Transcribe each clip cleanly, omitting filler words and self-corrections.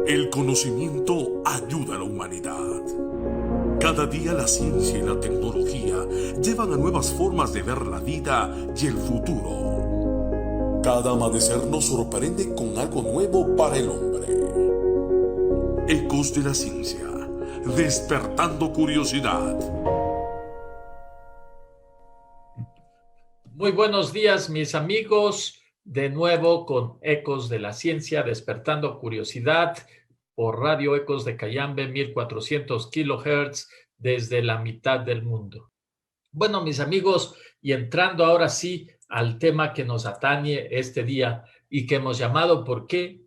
El conocimiento ayuda a la humanidad. Cada día la ciencia y la tecnología llevan a nuevas formas de ver la vida y el futuro. Cada amanecer nos sorprende con algo nuevo para el hombre. Ecos de la ciencia, despertando curiosidad. Muy buenos días, mis amigos. De nuevo con Ecos de la Ciencia, despertando curiosidad por Radio Ecos de Cayambe, 1400 kilohertz desde la mitad del mundo. Bueno, mis amigos, y entrando ahora sí al tema que nos atañe este día y que hemos llamado ¿Por qué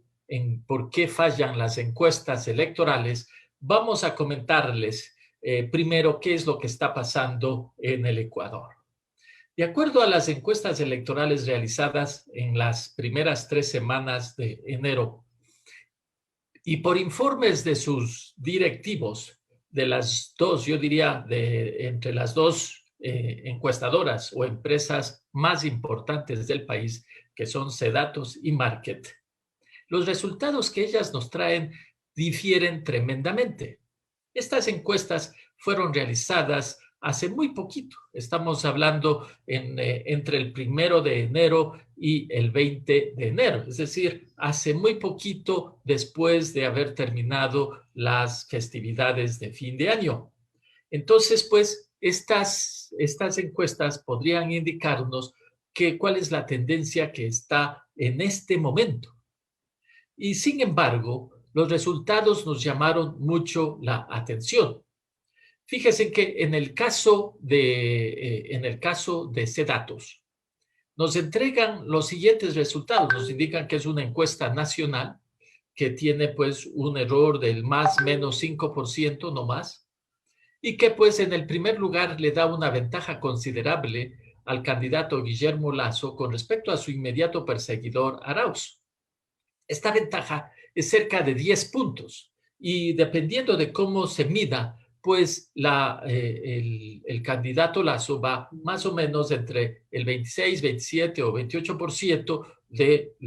fallan las encuestas electorales? Vamos a comentarles primero qué es lo que está pasando en el Ecuador. De acuerdo a las encuestas electorales realizadas en las primeras 3 semanas de enero y por informes de sus directivos, de las dos, yo diría, entre las dos encuestadoras o empresas más importantes del país, que son Cedatos y Market, los resultados que ellas nos traen difieren tremendamente. Estas encuestas fueron realizadas hace muy poquito. Estamos hablando entre el 1 de enero y el 20 de enero, es decir, hace muy poquito después de haber terminado las festividades de fin de año. Entonces, pues, estas encuestas podrían indicarnos cuál es la tendencia que está en este momento. Y sin embargo, los resultados nos llamaron mucho la atención. Fíjense que en el caso de Cedatos, nos entregan los siguientes resultados. Nos indican que es una encuesta nacional que tiene pues un error del más o menos 5%, no más, y que pues en el primer lugar le da una ventaja considerable al candidato Guillermo Lasso con respecto a su inmediato perseguidor Arauz. Esta ventaja es cerca de 10 puntos y dependiendo de cómo se mida, pues el candidato Lasso va más o menos entre el 26, 27 o 28% de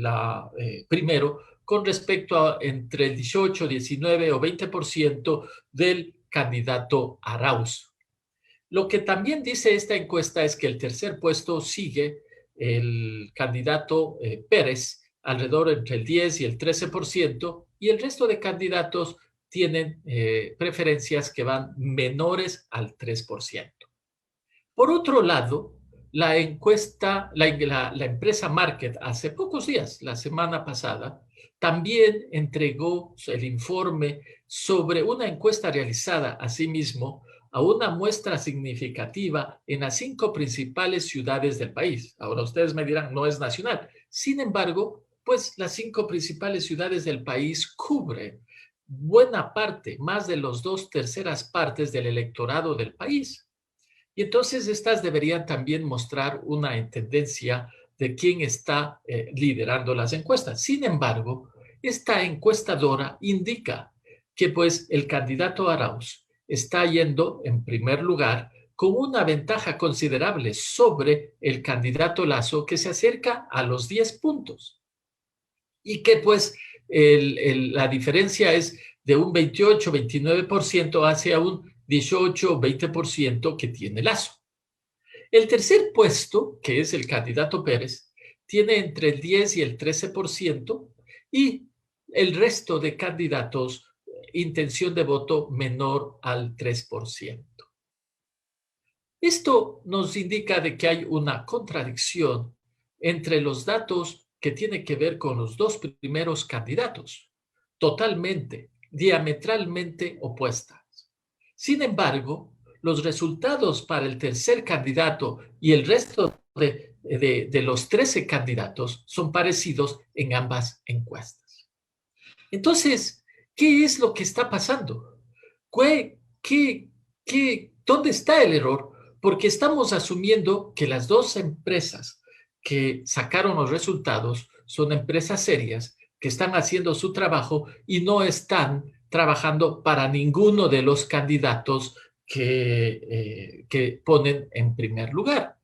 primero, con respecto a entre el 18, 19 o 20% del candidato Arauz. Lo que también dice esta encuesta es que el tercer puesto sigue el candidato Pérez, alrededor entre el 10 y el 13%, y el resto de candidatos tienen preferencias que van menores al 3%. Por otro lado, la empresa Market hace pocos días, la semana pasada, también entregó el informe sobre una encuesta realizada asimismo a una muestra significativa en las 5 principales ciudades del país. Ahora ustedes me dirán, no es nacional. Sin embargo, pues las 5 principales ciudades del país cubren buena parte, más de las 2/3 partes del electorado del país. Y entonces estas deberían también mostrar una tendencia de quién está liderando las encuestas. Sin embargo, esta encuestadora indica que pues el candidato Arauz está yendo en primer lugar con una ventaja considerable sobre el candidato Lasso, que se acerca a los 10 puntos. Y que pues la diferencia es de un 28, 29% hacia un 18 o 20% que tiene Lasso. El tercer puesto, que es el candidato Pérez, tiene entre el 10 y el 13% y el resto de candidatos intención de voto menor al 3%. Esto nos indica de que hay una contradicción entre los datos que tienen que ver con los dos primeros candidatos, totalmente, diametralmente opuestas. Sin embargo, los resultados para el tercer candidato y el resto de los 13 candidatos son parecidos en ambas encuestas. Entonces, ¿qué es lo que está pasando? ¿Dónde está el error? Porque estamos asumiendo que las dos empresas que sacaron los resultados son empresas serias que están haciendo su trabajo y no están trabajando para ninguno de los candidatos que ponen en primer lugar.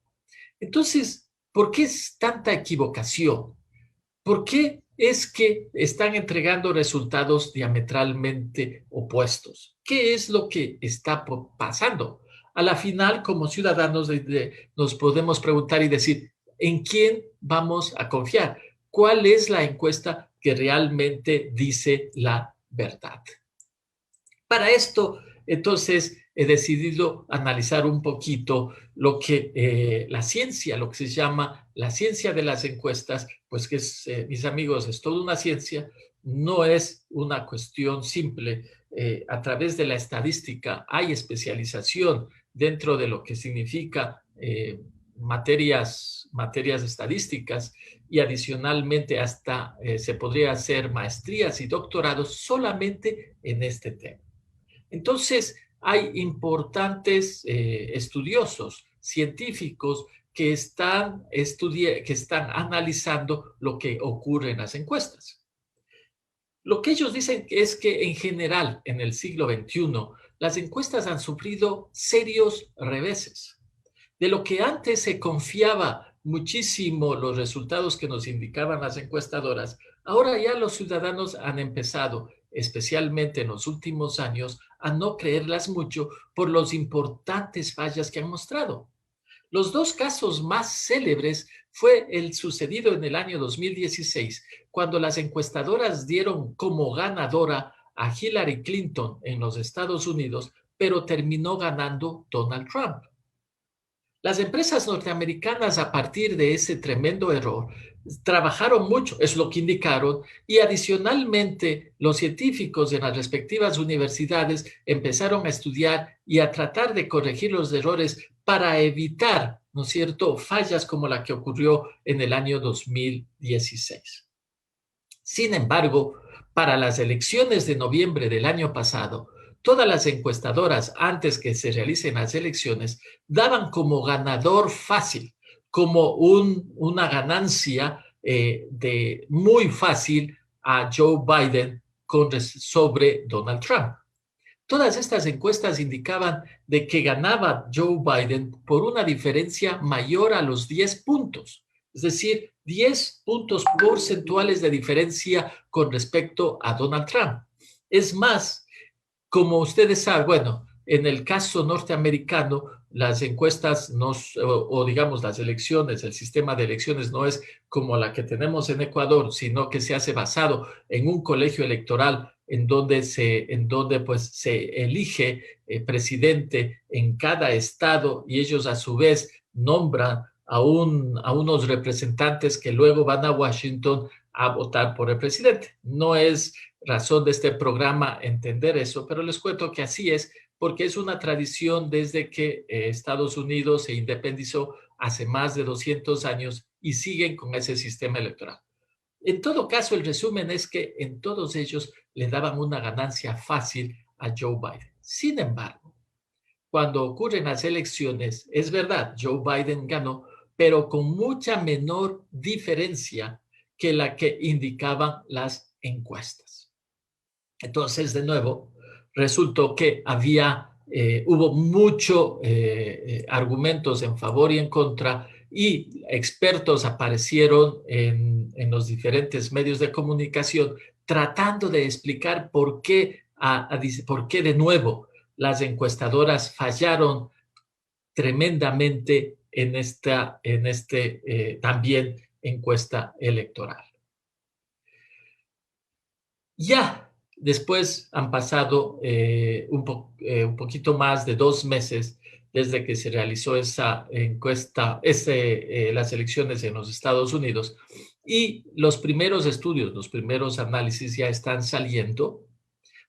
Entonces, ¿por qué es tanta equivocación? ¿Por qué es que están entregando resultados diametralmente opuestos? ¿Qué es lo que está pasando? A la final, como ciudadanos, nos podemos preguntar y decir, ¿en quién vamos a confiar? ¿Cuál es la encuesta que realmente dice la verdad? Para esto, entonces, he decidido analizar un poquito lo que la ciencia, lo que se llama la ciencia de las encuestas, pues que es, mis amigos, es toda una ciencia, no es una cuestión simple. A través de la estadística hay especialización dentro de lo que significa materias estadísticas y adicionalmente hasta se podría hacer maestrías y doctorados solamente en este tema. Entonces, hay importantes estudiosos, científicos que que están analizando lo que ocurre en las encuestas. Lo que ellos dicen es que en general, en el siglo XXI, las encuestas han sufrido serios reveses. De lo que antes se confiaba muchísimo los resultados que nos indicaban las encuestadoras, ahora ya los ciudadanos han empezado, especialmente en los últimos años, a no creerlas mucho por los importantes fallas que han mostrado. Los dos casos más célebres fue el sucedido en el año 2016, cuando las encuestadoras dieron como ganadora a Hillary Clinton en los Estados Unidos, pero terminó ganando Donald Trump. Las empresas norteamericanas, a partir de ese tremendo error, trabajaron mucho, es lo que indicaron, y adicionalmente los científicos en las respectivas universidades empezaron a estudiar y a tratar de corregir los errores para evitar, ¿no es cierto?, fallas como la que ocurrió en el año 2016. Sin embargo, para las elecciones de noviembre del año pasado, todas las encuestadoras, antes que se realicen las elecciones, daban como ganador fácil, como una ganancia de muy fácil a Joe Biden sobre Donald Trump. Todas estas encuestas indicaban de que ganaba Joe Biden por una diferencia mayor a los 10 puntos, es decir, 10 puntos porcentuales de diferencia con respecto a Donald Trump. Es más, como ustedes saben, bueno, en el caso norteamericano, las encuestas o digamos las elecciones, el sistema de elecciones no es como la que tenemos en Ecuador, sino que se hace basado en un colegio electoral en donde pues se elige presidente en cada estado y ellos a su vez nombran a unos representantes que luego van a Washington a votar por el presidente. No es razón de este programa entender eso, pero les cuento que así es, porque es una tradición desde que Estados Unidos se independizó hace más de 200 años y siguen con ese sistema electoral. En todo caso, el resumen es que en todos ellos le daban una ganancia fácil a Joe Biden. Sin embargo, cuando ocurren las elecciones, es verdad, Joe Biden ganó, pero con mucha menor diferencia que la que indicaban las encuestas. Entonces, de nuevo, resultó que hubo muchos argumentos en favor y en contra, y expertos aparecieron en los diferentes medios de comunicación tratando de explicar por qué de nuevo las encuestadoras fallaron tremendamente en también encuesta electoral. Ya después han pasado un poquito más de 2 meses desde que se realizó esa encuesta, las elecciones en los Estados Unidos, y los primeros estudios, los primeros análisis ya están saliendo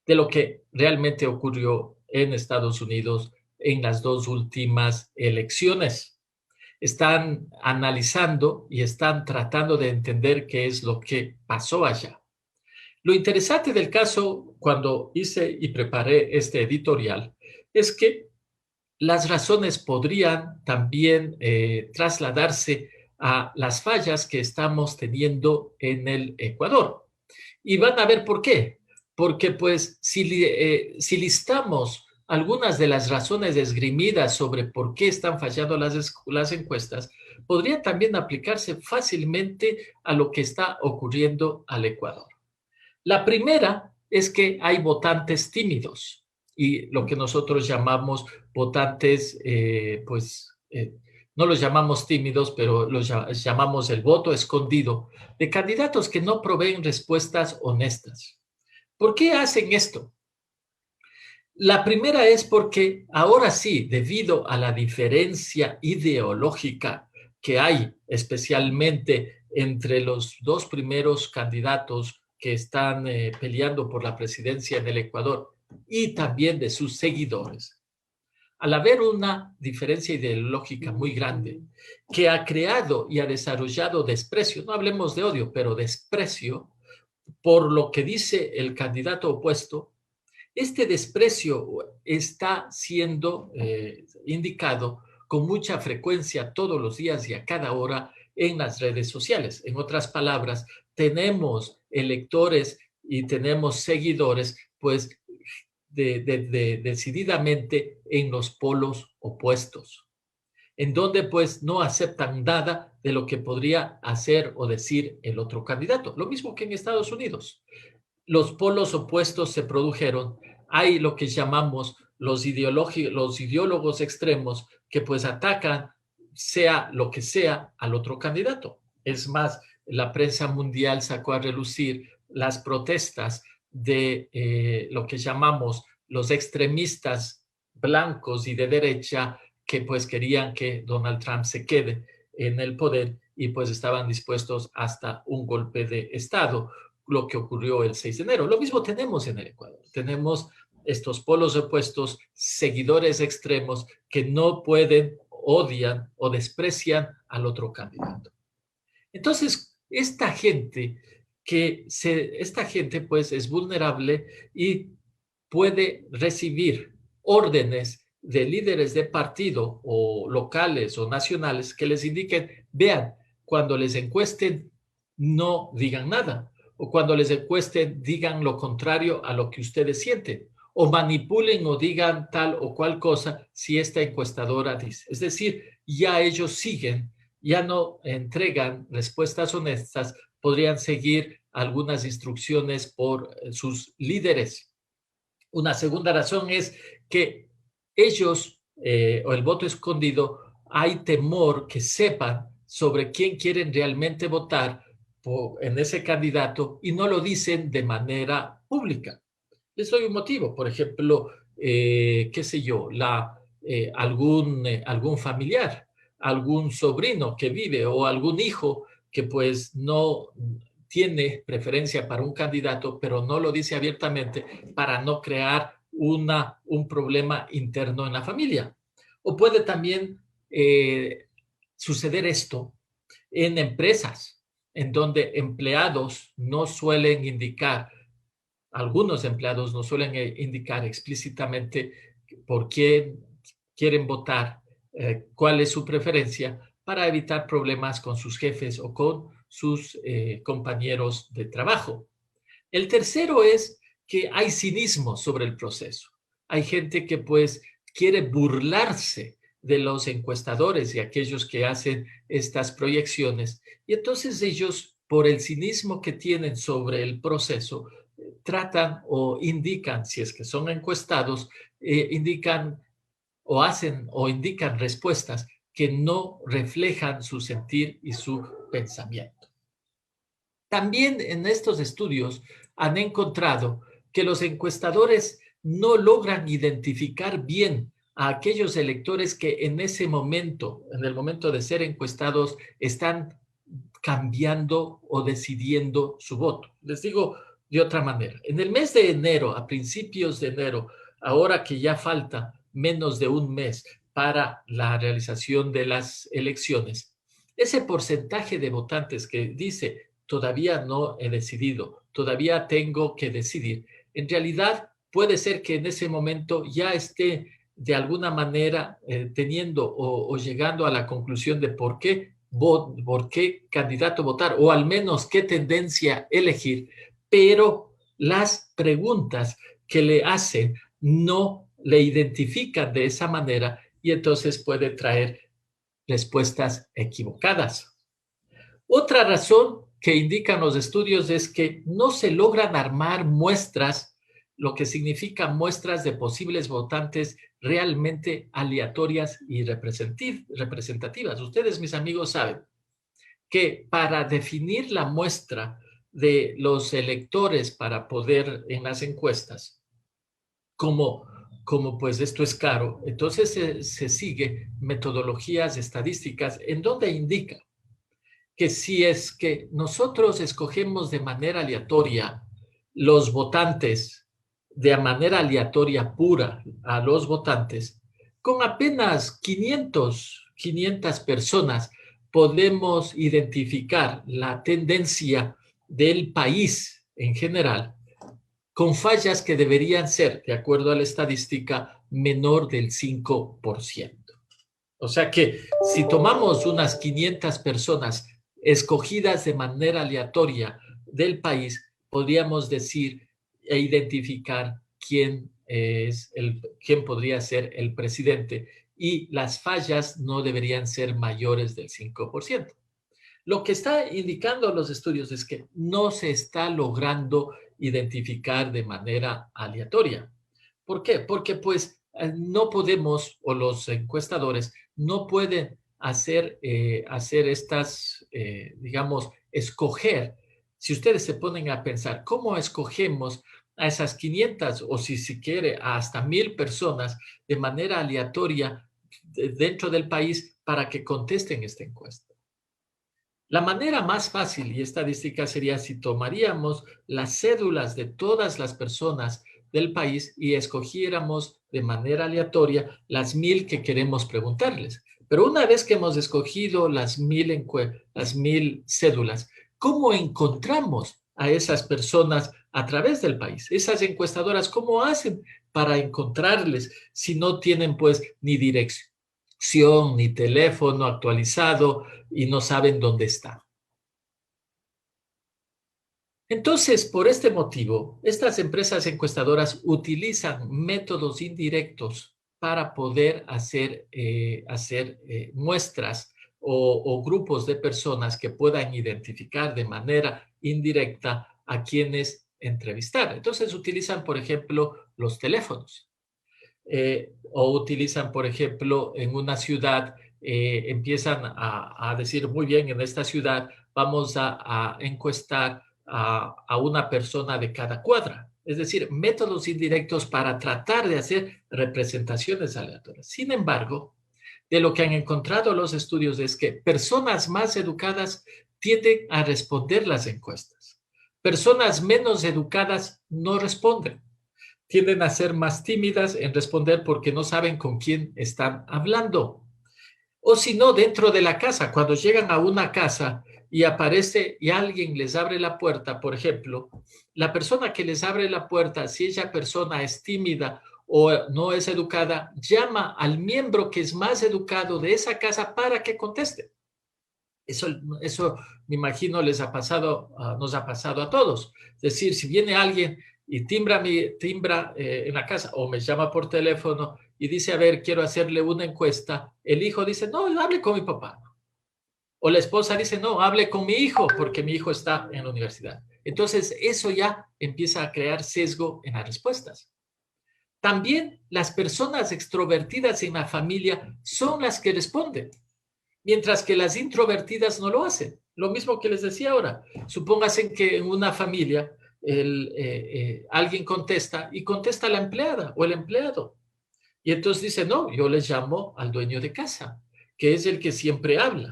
de lo que realmente ocurrió en Estados Unidos en las 2 últimas elecciones. Están analizando y están tratando de entender qué es lo que pasó allá. Lo interesante del caso, cuando hice y preparé este editorial, es que las razones podrían también trasladarse a las fallas que estamos teniendo en el Ecuador. Y van a ver por qué. Porque pues si listamos algunas de las razones esgrimidas sobre por qué están fallando las encuestas podrían también aplicarse fácilmente a lo que está ocurriendo al Ecuador. La primera es que hay votantes tímidos y lo que nosotros llamamos votantes, no los llamamos tímidos, pero los llamamos el voto escondido, de candidatos que no proveen respuestas honestas. ¿Por qué hacen esto? La primera es porque ahora sí, debido a la diferencia ideológica que hay, especialmente entre los dos primeros candidatos que están peleando por la presidencia en el Ecuador y también de sus seguidores, al haber una diferencia ideológica muy grande que ha creado y ha desarrollado desprecio, no hablemos de odio, pero desprecio por lo que dice el candidato opuesto, este desprecio está siendo indicado con mucha frecuencia todos los días y a cada hora en las redes sociales. En otras palabras, tenemos electores y tenemos seguidores, pues, decididamente en los polos opuestos, en donde pues no aceptan nada de lo que podría hacer o decir el otro candidato. Lo mismo que en Estados Unidos. Los polos opuestos se produjeron. Hay lo que llamamos los ideólogos extremos que pues atacan, sea lo que sea, al otro candidato. Es más, la prensa mundial sacó a relucir las protestas de lo que llamamos los extremistas blancos y de derecha que pues querían que Donald Trump se quede en el poder y pues estaban dispuestos hasta un golpe de Estado, lo que ocurrió el 6 de enero. Lo mismo tenemos en el Ecuador. Tenemos estos polos opuestos, seguidores extremos que no pueden, odian o desprecian al otro candidato. Entonces, esta gente pues es vulnerable y puede recibir órdenes de líderes de partido o locales o nacionales que les indiquen, vean, cuando les encuesten, no digan nada. O cuando les encuesten, digan lo contrario a lo que ustedes sienten. O manipulen o digan tal o cual cosa si esta encuestadora dice. Es decir, ya ellos siguen, ya no entregan respuestas honestas, podrían seguir algunas instrucciones por sus líderes. Una segunda razón es que ellos, o el voto escondido, hay temor que sepan sobre quién quieren realmente votar en ese candidato y no lo dicen de manera pública. Les doy un motivo, por ejemplo, qué sé yo, algún familiar, algún sobrino que vive o algún hijo que pues no tiene preferencia para un candidato, pero no lo dice abiertamente para no crear un problema interno en la familia. O puede también suceder esto en empresas, en donde empleados no suelen indicar, algunos empleados no suelen indicar explícitamente por quién quieren votar, cuál es su preferencia, para evitar problemas con sus jefes o con sus compañeros de trabajo. El tercero es que hay cinismo sobre el proceso. Hay gente que pues quiere burlarse de los encuestadores y aquellos que hacen estas proyecciones. Y entonces ellos, por el cinismo que tienen sobre el proceso, tratan o indican, si es que son encuestados, indican o hacen o indican respuestas que no reflejan su sentir y su pensamiento. También en estos estudios han encontrado que los encuestadores no logran identificar bien a aquellos electores que en ese momento, en el momento de ser encuestados, están cambiando o decidiendo su voto. Les digo de otra manera, en el mes de enero, a principios de enero, ahora que ya falta menos de un mes para la realización de las elecciones, ese porcentaje de votantes que dice todavía no he decidido, todavía tengo que decidir, en realidad puede ser que en ese momento ya esté de alguna manera teniendo o llegando a la conclusión de por qué candidato votar o al menos qué tendencia elegir, pero las preguntas que le hacen no le identifican de esa manera y entonces puede traer respuestas equivocadas. Otra razón que indican los estudios es que no se logran armar muestras, lo que significa muestras de posibles votantes realmente aleatorias y representativas. Ustedes, mis amigos, saben que para definir la muestra de los electores para poder en las encuestas, como pues esto es caro, entonces se sigue metodologías estadísticas en donde indica que si es que nosotros escogemos de manera aleatoria los votantes, de manera aleatoria pura a los votantes, con apenas 500 personas podemos identificar la tendencia del país en general con fallas que deberían ser, de acuerdo a la estadística, menor del 5%. O sea que si tomamos unas 500 personas escogidas de manera aleatoria del país, podríamos decir e identificar quién podría ser el presidente y las fallas no deberían ser mayores del 5%. Lo que está indicando los estudios es que no se está logrando identificar de manera aleatoria. ¿Por qué? Porque pues no podemos, o los encuestadores no pueden hacer estas, digamos, escoger. Si ustedes se ponen a pensar, ¿cómo escogemos a esas 500 o si quiere hasta 1000 personas de manera aleatoria dentro del país para que contesten esta encuesta? La manera más fácil y estadística sería si tomaríamos las cédulas de todas las personas del país y escogiéramos de manera aleatoria las 1000 que queremos preguntarles. Pero una vez que hemos escogido las 1000 cédulas, ¿cómo encontramos a esas personas a través del país? Esas encuestadoras, ¿cómo hacen para encontrarles si no tienen pues ni dirección, ni teléfono actualizado y no saben dónde está? Entonces, por este motivo, estas empresas encuestadoras utilizan métodos indirectos para poder hacer muestras o grupos de personas que puedan identificar de manera indirecta a quienes entrevistar. Entonces, utilizan, por ejemplo, los teléfonos. O utilizan, por ejemplo, en una ciudad, empiezan a decir, muy bien, en esta ciudad vamos a encuestar a una persona de cada cuadra. Es decir, métodos indirectos para tratar de hacer representaciones aleatorias. Sin embargo, de lo que han encontrado los estudios es que personas más educadas tienden a responder las encuestas. Personas menos educadas no responden. Tienden a ser más tímidas en responder porque no saben con quién están hablando. O si no, dentro de la casa, cuando llegan a una casa y aparece y alguien les abre la puerta, por ejemplo, la persona que les abre la puerta, si esa persona es tímida o no es educada, llama al miembro que es más educado de esa casa para que conteste. Eso me imagino nos ha pasado a todos. Es decir, si viene alguien y timbra en la casa o me llama por teléfono y dice, a ver, quiero hacerle una encuesta, el hijo dice, no, hable con mi papá. O la esposa dice, no, hable con mi hijo porque mi hijo está en la universidad. Entonces, eso ya empieza a crear sesgo en las respuestas. También las personas extrovertidas en la familia son las que responden, mientras que las introvertidas no lo hacen. Lo mismo que les decía ahora. Supóngase que en una familia alguien contesta y contesta la empleada o el empleado. Y entonces dice, no, yo les llamo al dueño de casa, que es el que siempre habla.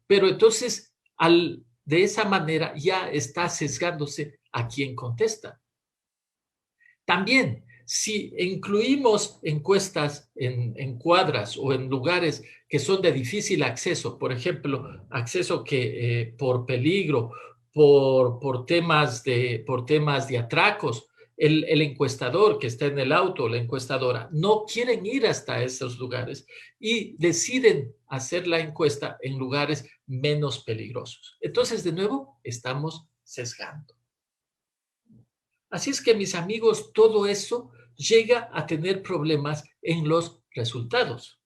Pero entonces, de esa manera ya está sesgándose a quien contesta. También, si incluimos encuestas en cuadras o en lugares que son de difícil acceso, por ejemplo, acceso que por peligro, por temas de atracos, el encuestador que está en el auto, la encuestadora, no quieren ir hasta esos lugares y deciden hacer la encuesta en lugares menos peligrosos. Entonces, de nuevo, estamos sesgando. Así es que, mis amigos, todo eso llega a tener problemas en los resultados.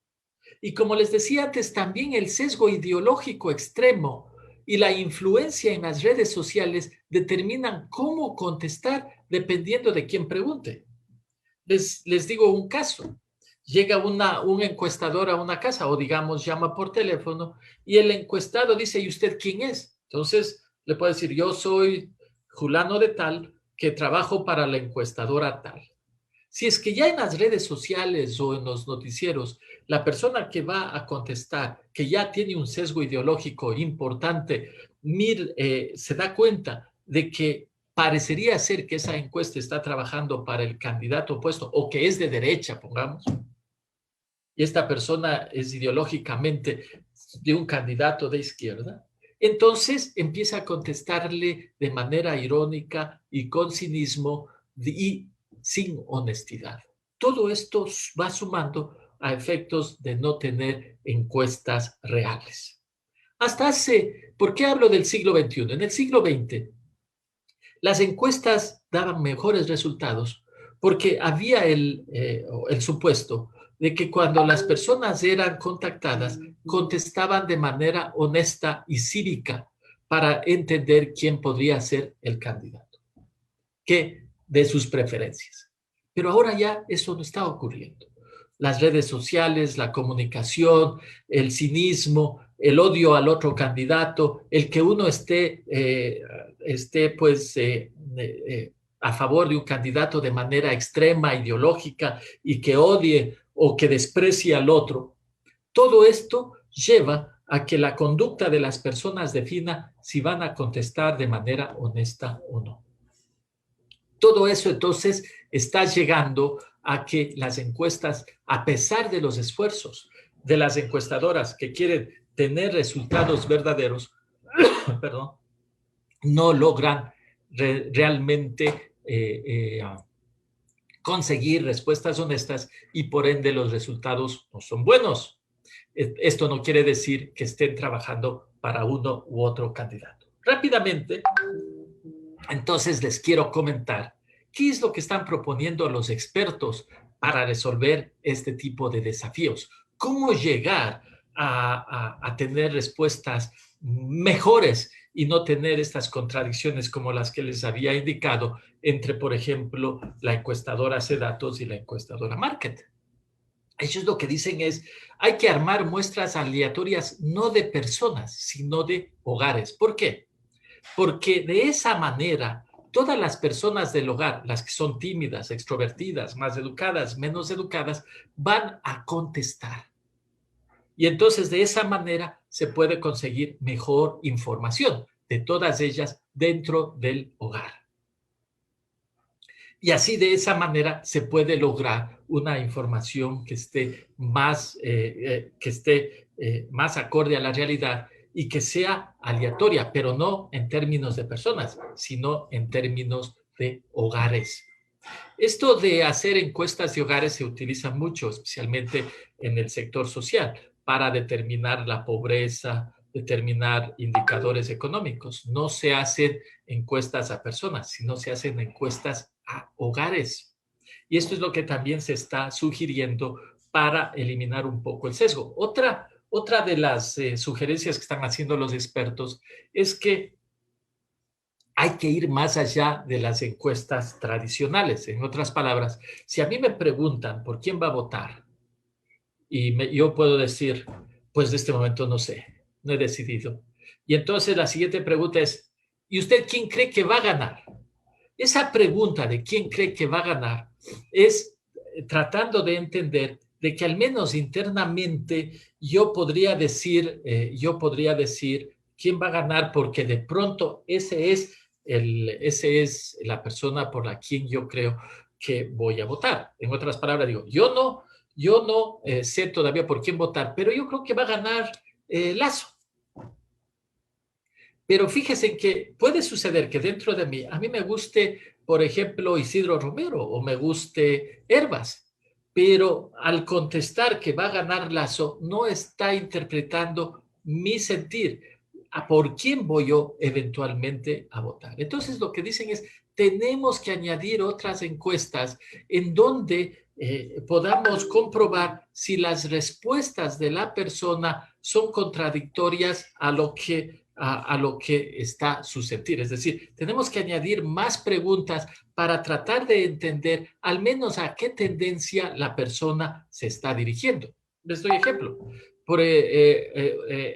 Y como les decía antes, también el sesgo ideológico extremo y la influencia en las redes sociales determinan cómo contestar dependiendo de quién pregunte. Les digo un caso. Llega un encuestador a una casa o digamos llama por teléfono y el encuestado dice, ¿y usted quién es? Entonces le puede decir, yo soy fulano de tal que trabajo para la encuestadora tal. Si es que ya en las redes sociales o en los noticieros, la persona que va a contestar, que ya tiene un sesgo ideológico importante, se da cuenta de que parecería ser que esa encuesta está trabajando para el candidato opuesto o que es de derecha, pongamos, y esta persona es ideológicamente de un candidato de izquierda, entonces empieza a contestarle de manera irónica y con cinismo y sin honestidad. Todo esto va sumando a efectos de no tener encuestas reales. ¿Por qué hablo del siglo XXI? En el siglo XX, las encuestas daban mejores resultados porque había el supuesto de que cuando las personas eran contactadas, contestaban de manera honesta y cívica para entender quién podría ser el candidato, que de sus preferencias. Pero ahora ya eso no está ocurriendo. Las redes sociales, la comunicación, el cinismo, el odio al otro candidato, el que uno esté a favor de un candidato de manera extrema, ideológica, y que odie o que desprecie al otro. Todo esto lleva a que la conducta de las personas defina si van a contestar de manera honesta o no. Todo eso entonces está llegando a que las encuestas, a pesar de los esfuerzos de las encuestadoras que quieren tener resultados verdaderos, perdón, no logran realmente conseguir respuestas honestas y por ende los resultados no son buenos. Esto no quiere decir que estén trabajando para uno u otro candidato. Rápidamente, entonces les quiero comentar qué es lo que están proponiendo los expertos para resolver este tipo de desafíos. ¿Cómo llegar a tener respuestas mejores y no tener estas contradicciones como las que les había indicado entre, por ejemplo, la encuestadora Cedatos y la encuestadora Market? Ellos lo que dicen es, hay que armar muestras aleatorias no de personas, sino de hogares. ¿Por qué? Porque de esa manera, todas las personas del hogar, las que son tímidas, extrovertidas, más educadas, menos educadas, van a contestar. Y entonces de esa manera se puede conseguir mejor información de todas ellas dentro del hogar. Y así de esa manera se puede lograr una información que esté más acorde a la realidad y que sea aleatoria, pero no en términos de personas, sino en términos de hogares. Esto de hacer encuestas de hogares se utiliza mucho, especialmente en el sector social, para determinar la pobreza, determinar indicadores económicos. No se hacen encuestas a personas, sino se hacen encuestas a hogares. Y esto es lo que también se está sugiriendo para eliminar un poco el sesgo. Otra de las sugerencias que están haciendo los expertos es que hay que ir más allá de las encuestas tradicionales. En otras palabras, si a mí me preguntan por quién va a votar y yo puedo decir, pues de este momento no sé, no he decidido. Y entonces la siguiente pregunta es, ¿y usted quién cree que va a ganar? Esa pregunta de quién cree que va a ganar es tratando de entender de que al menos internamente yo podría decir quién va a ganar porque de pronto ese es la persona por la quien yo creo que voy a votar. En otras palabras, digo, yo no sé todavía por quién votar, pero yo creo que va a ganar Lasso. Pero fíjense que puede suceder que dentro de mí, a mí me guste, por ejemplo, Isidro Romero o me guste Hervas, pero al contestar que va a ganar Lasso, no está interpretando mi sentir a por quién voy yo eventualmente a votar. Entonces lo que dicen es, tenemos que añadir otras encuestas en donde podamos comprobar si las respuestas de la persona son contradictorias a lo que está su sentir. Es decir, tenemos que añadir más preguntas para tratar de entender al menos a qué tendencia la persona se está dirigiendo. Les doy ejemplo.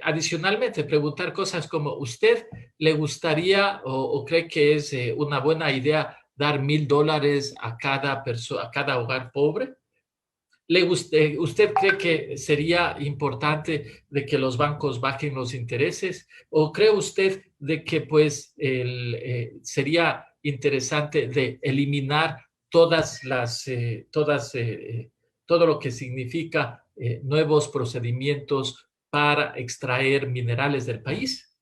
Adicionalmente, preguntar cosas como, ¿usted le gustaría o cree que es una buena idea dar $1,000 a cada hogar pobre? ¿Usted cree que sería importante de que los bancos bajen los intereses? ¿O cree usted de que pues sería interesante de eliminar todo lo que significa nuevos procedimientos para extraer minerales del país?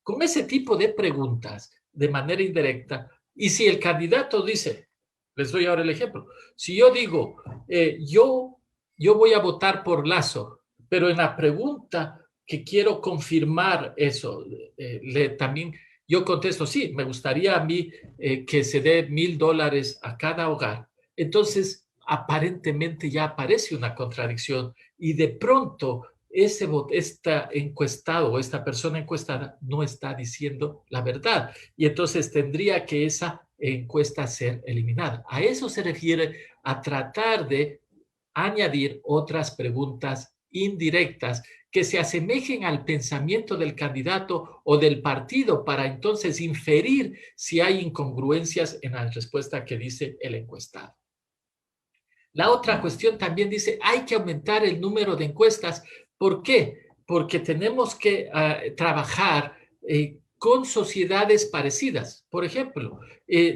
Con ese tipo de preguntas, de manera indirecta, y si el candidato dice, les doy ahora el ejemplo, si yo digo, yo voy a votar por Lazo, pero en la pregunta que quiero confirmar eso, también yo contesto, sí, me gustaría a mí que se dé $1,000 a cada hogar. Entonces, aparentemente ya aparece una contradicción y de pronto esta encuestado o esta persona encuestada no está diciendo la verdad y entonces tendría que esa encuesta ser eliminada. A eso se refiere a tratar de añadir otras preguntas indirectas que se asemejen al pensamiento del candidato o del partido para entonces inferir si hay incongruencias en la respuesta que dice el encuestado. La otra cuestión también dice, hay que aumentar el número de encuestas. ¿Por qué? Porque tenemos que trabajar con sociedades parecidas. Por ejemplo,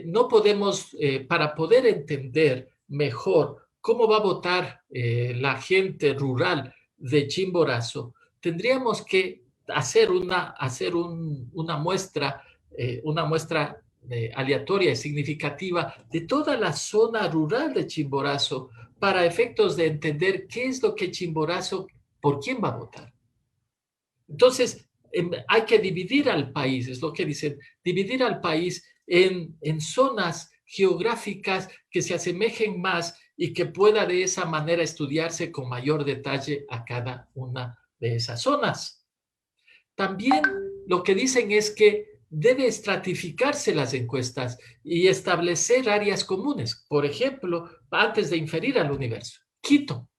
no podemos, para poder entender mejor cómo va a votar la gente rural de Chimborazo, tendríamos que hacer una muestra aleatoria y significativa de toda la zona rural de Chimborazo para efectos de entender qué es lo que Chimborazo, por quién va a votar. Entonces, hay que dividir al país, es lo que dicen, dividir al país en zonas geográficas que se asemejen más y que pueda de esa manera estudiarse con mayor detalle a cada una de esas zonas. También lo que dicen es que debe estratificarse las encuestas y establecer áreas comunes. Por ejemplo, antes de inferir al universo, Quito.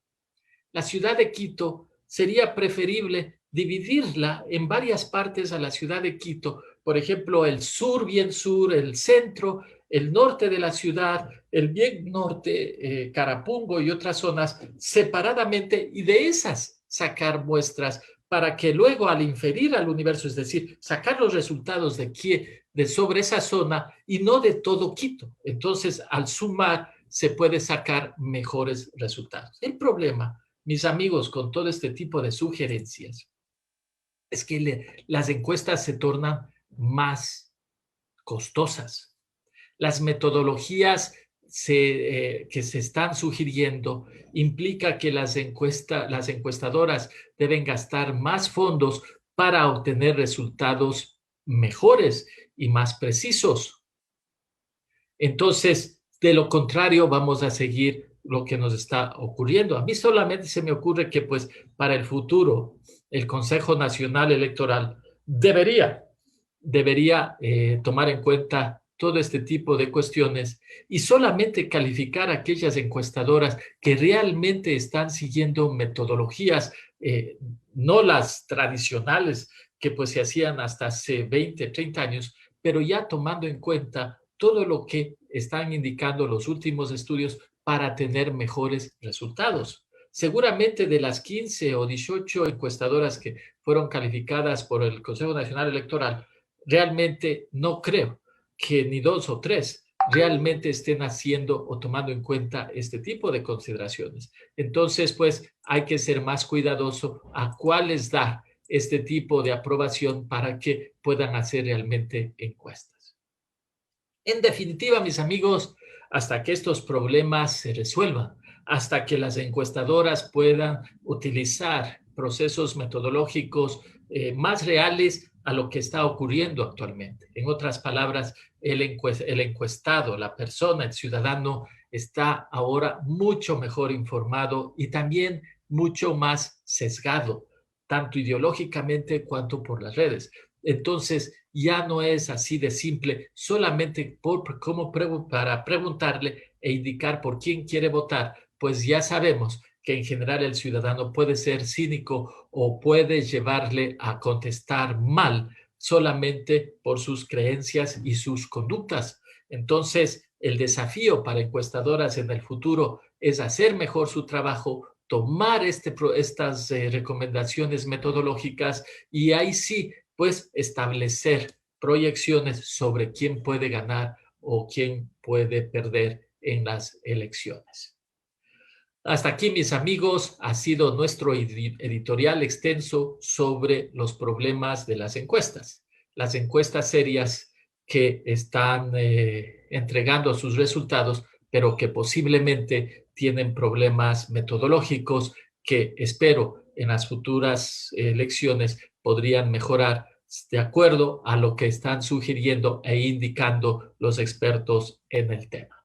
La ciudad de Quito sería preferible dividirla en varias partes a la ciudad de Quito. Por ejemplo, el sur, bien sur, el centro, el norte de la ciudad, el bien norte, Carapungo y otras zonas separadamente y de esas sacar muestras para que luego al inferir al universo, es decir, sacar los resultados de sobre esa zona y no de todo Quito. Entonces, al sumar, se puede sacar mejores resultados. El problema, mis amigos, con todo este tipo de sugerencias, es que las encuestas se tornan más costosas. Las metodologías que se están sugiriendo implica que las encuestadoras deben gastar más fondos para obtener resultados mejores y más precisos. Entonces, de lo contrario, vamos a seguir lo que nos está ocurriendo. A mí solamente se me ocurre que, pues, para el futuro, el Consejo Nacional Electoral debería tomar en cuenta todo este tipo de cuestiones y solamente calificar a aquellas encuestadoras que realmente están siguiendo metodologías, no las tradicionales que pues se hacían hasta hace 20, 30 años, pero ya tomando en cuenta todo lo que están indicando los últimos estudios para tener mejores resultados. Seguramente de las 15 o 18 encuestadoras que fueron calificadas por el Consejo Nacional Electoral, realmente no creo que ni 2 o 3 realmente estén haciendo o tomando en cuenta este tipo de consideraciones. Entonces, pues, hay que ser más cuidadoso a cuáles dar este tipo de aprobación para que puedan hacer realmente encuestas. En definitiva, mis amigos, hasta que estos problemas se resuelvan, hasta que las encuestadoras puedan utilizar procesos metodológicos más reales a lo que está ocurriendo actualmente. En otras palabras, el encuestado, la persona, el ciudadano, está ahora mucho mejor informado y también mucho más sesgado, tanto ideológicamente cuanto por las redes. Entonces, ya no es así de simple, solamente para preguntarle e indicar por quién quiere votar, pues ya sabemos que en general el ciudadano puede ser cínico o puede llevarle a contestar mal solamente por sus creencias y sus conductas. Entonces, el desafío para encuestadoras en el futuro es hacer mejor su trabajo, tomar estas recomendaciones metodológicas y ahí sí, pues establecer proyecciones sobre quién puede ganar o quién puede perder en las elecciones. Hasta aquí, mis amigos, ha sido nuestro editorial extenso sobre los problemas de las encuestas serias que están entregando sus resultados, pero que posiblemente tienen problemas metodológicos que espero en las futuras elecciones podrían mejorar de acuerdo a lo que están sugiriendo e indicando los expertos en el tema.